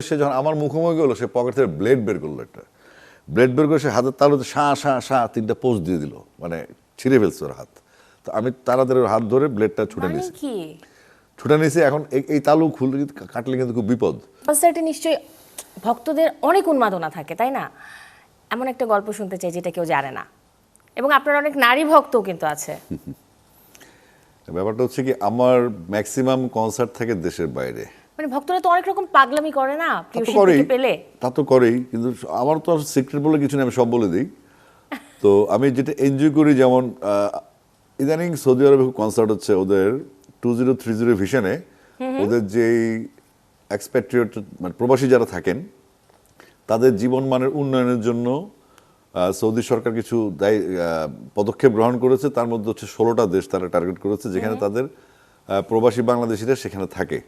সে যখন আমার মুখোমুখি গেলো, সে পকেট থেকে ব্লেড বের করলো, একটা ব্লেড বের করে সে হাতের তালুতে শাঁ তিনটা পোস্ট দিয়ে দিল, মানে ছিঁড়ে ফেলছে ওর হাত। তো আমি তাড়াতাড়ি ওর হাত ধরে ব্লেডটা ছুটে নিয়েছি। এখন এই তালু খুলে কাটলে কিন্তু খুব বিপদ। কনসার্টে নিশ্চয়ই ভক্তদের অনেক উন্মাদনা থাকে, তাই না? এমন একটা গল্প শুনতে চাই যেটা কেউ জানে না, এবং আপনার অনেক নারী ভক্তও কিন্তু আছে। ব্যাপারটা হচ্ছে কি, আমার ম্যাক্সিমাম কনসার্ট থাকে দেশের বাইরে। মানে ভক্তরা তো অনেক রকম পাগলামি করে না প্রিয় শিল্পীকে পেলে। তা তো করেই, কিন্তু আমার তো আর সিক্রেট বলে কিছু নেই, আমি সব বলে দিই। তো আমি যেটা এনজয় করি, যেমন ইদানিং সৌদি আরবে কনসার্ট হচ্ছে ওদের 2030 ভিশনে। ওদের যেই এক্সপ্যাট্রিয়েট মানে প্রবাসী যারা থাকেন, তাদের জীবন মানের উন্নয়নের জন্য সৌদি সরকার কিছু পদক্ষেপ গ্রহণ করেছে। তার মধ্যে হচ্ছে 16টা দেশ তারা টার্গেট করেছে, যেখানে তাদের প্রবাসী বাংলাদেশিরা সেখানে থাকে,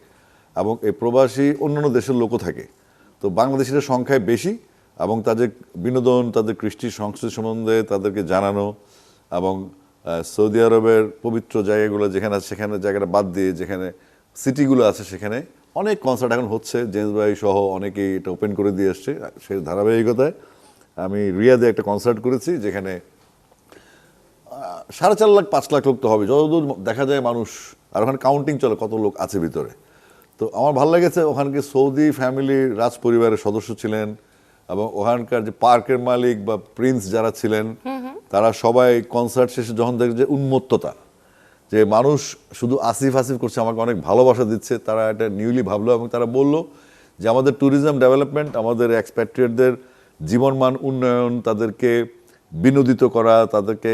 এবং এই প্রবাসী অন্যান্য দেশের লোকও থাকে। তো বাংলাদেশিদের সংখ্যায় বেশি, এবং তাদের বিনোদন, তাদের কৃষ্টি সংস্কৃতি সম্বন্ধে তাদেরকে জানানো, এবং সৌদি আরবের পবিত্র জায়গাগুলো যেখানে আছে সেখানে জায়গাটা বাদ দিয়ে যেখানে সিটিগুলো আছে সেখানে অনেক কনসার্ট এখন হচ্ছে। জেমস ভাই সহ অনেকেই এটা ওপেন করে দিয়ে আসছে। সেই ধারাবাহিকতায় আমি রিয়াদে একটা কনসার্ট করেছি, যেখানে 4.5 লাখ 5 লাখ লোক তো হবে যতদূর দেখা যায় মানুষ, আর ওখানে কাউন্টিং চলে কত লোক আছে ভিতরে। তো আমার ভালো লেগেছে, ওখানকে সৌদি ফ্যামিলির রাজ পরিবারের সদস্য ছিলেন, এবং ওখানকার যে পার্কের মালিক বা প্রিন্স যারা ছিলেন, তারা সবাই কনসার্ট শেষে যখন দেখে যে উন্মত্ততা, যে মানুষ শুধু আসিফ করছে, আমাকে অনেক ভালোবাসা দিচ্ছে, তারা এটা নিউলি ভাবলো, এবং তারা বলল যে আমাদের ট্যুরিজম ডেভেলপমেন্ট, আমাদের এক্সপ্যাট্রিয়েটদের জীবনমান উন্নয়ন, তাদেরকে বিনোদিত করা, তাদেরকে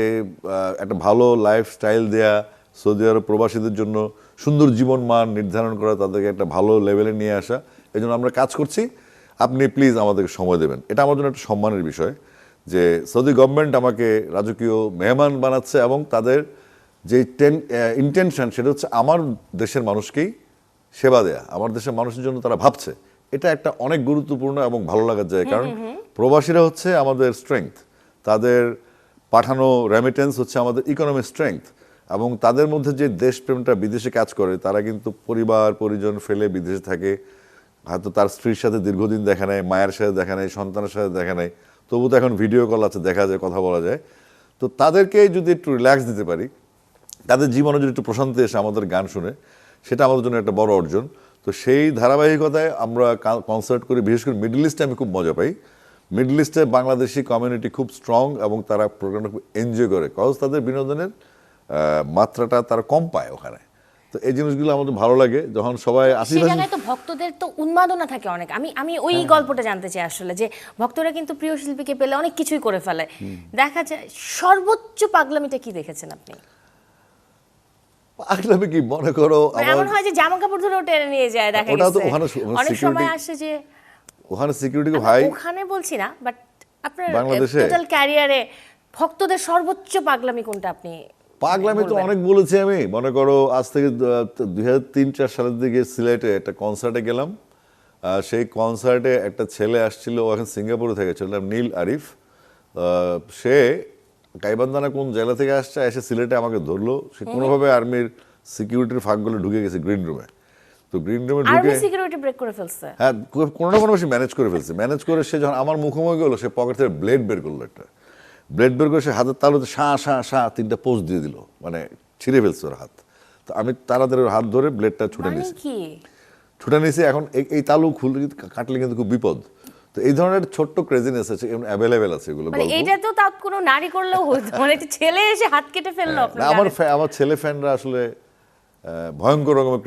একটা ভালো লাইফস্টাইল দেয়া, সৌদি আরব প্রবাসীদের জন্য সুন্দর জীবন মান নির্ধারণ করা, তাদেরকে একটা ভালো লেভেলে নিয়ে আসা, এই জন্য আমরা কাজ করছি। আপনি প্লিজ আমাদেরকে সময় দেবেন। এটা আমার জন্য একটা সম্মানের বিষয় যে সৌদি গভর্নমেন্ট আমাকে রাজকীয় মেহমান বানাচ্ছে, এবং তাদের যে ইন্টেনশন সেটা হচ্ছে আমার দেশের মানুষকেই সেবা দেয়া, আমার দেশের মানুষের জন্য তারা ভাবছে। এটা একটা অনেক গুরুত্বপূর্ণ এবং ভালো লাগার জায়গা, কারণ প্রবাসীরা হচ্ছে আমাদের স্ট্রেংথ, তাদের পাঠানো রেমিটেন্স হচ্ছে আমাদের ইকোনমিক স্ট্রেংথ, এবং তাদের মধ্যে যে দেশপ্রেমটা বিদেশে কাজ করে, তারা কিন্তু পরিবার পরিজন ফেলে বিদেশে থাকে, হয়তো তার স্ত্রীর সাথে দীর্ঘদিন দেখা নেয়, মায়ের সাথে দেখা নেয়, সন্তানের সাথে দেখা নেয়, তবু তো এখন ভিডিও কল আছে, দেখা যায়, কথা বলা যায়। তো তাদেরকে যদি একটু রিল্যাক্স দিতে পারি, তাদের জীবনে যদি একটু প্রশান্তি এসে আমাদের গান শুনে, সেটা আমাদের জন্য একটা বড় অর্জন। তো সেই ধারাবাহিকতায় আমরা কনসার্ট করি, বিশেষ করে মিডল ইস্টে আমি খুব মজা পাই। মিডল ইস্টে বাংলাদেশি কমিউনিটি খুব স্ট্রং, এবং তারা প্রোগ্রামটা খুব এনজয় করে, কজ তাদের বিনোদনের মাত্রাটা তারা কম পায় ওখানে। তো এই জিনিসগুলো আমাদের ভালো লাগে যখন সবাই সেই জায়গায় তো ভক্তদের তো উন্মাদনা থাকে অনেক। আমি ওই গল্পটা জানতে চাই আসলে, যে ভক্তরা কিন্তু প্রিয় শিল্পীকে পেলে অনেক কিছুই করে ফেলে। দেখা যায় সর্বোচ্চ পাগলামিটা কি দেখেছেন আপনি? পাগলামি কি মনে করো, এমন হয় যে জামা কাপড় ধরে টেনে নিয়ে যায়, দেখা গেছে অনেক সময় আসে যে ওখানে সিকিউরিটি ভাই, ওখানে বলছি না, বাট আপনার বাংলাদেশে টোটাল ক্যারিয়ারে ভক্তদের সর্বোচ্চ পাগলামি কোনটা? আপনি পাগলামি তো অনেক বলেছি আমি, মনে করো আজ থেকে 2003-4 সালের দিকে সিলেটে একটা কনসার্টে গেলাম। সেই কনসার্টে একটা ছেলে আসছিল, ও এখন সিঙ্গাপুরে থেকে, ছেলের নাম নীল আরিফ। সে গাইবান্ধানা কোন জেলা থেকে আসছে, এসে সিলেটে আমাকে ধরলো। সে কোনোভাবে আর্মির সিকিউরিটির ফাঁকগুলো ঢুকে গেছে গ্রিন রুমে। তো গ্রিন রুমে ঢুকে সিকিউরিটি ব্রেক করে ফেলছে, হ্যাঁ, কোনো না কোনো সে ম্যানেজ করে ফেলছে। ম্যানেজ করে সে যখন আমার মুখোমুখি গেলো, সে পকেট থেকে ব্লেড বের করলো, একটা ব্লেড বের করে সে হাতের তালুতে তিনটা পোস্ট দিয়ে দিল, মানে ছিঁড়ে ফেলছে ওর হাত। তো আমি তাড়াতাড়ি ওর হাত ধরে ব্লেডটা ছুটে নিয়েছি। এখন এই তালু খুলে কাটলে কিন্তু খুব বিপদ। তো এই ধরনের ছোট্ট ক্রেজিনেস আছে, অ্যাভেলেবেল আছে এগুলো। মানে এটা তো তাও কোনো নারী করলেও হতো, মানে একটা ছেলে এসে হাত কেটে ফেললো। আমার ছেলে ফ্যানরা আসলে ভয়ঙ্কর রকমের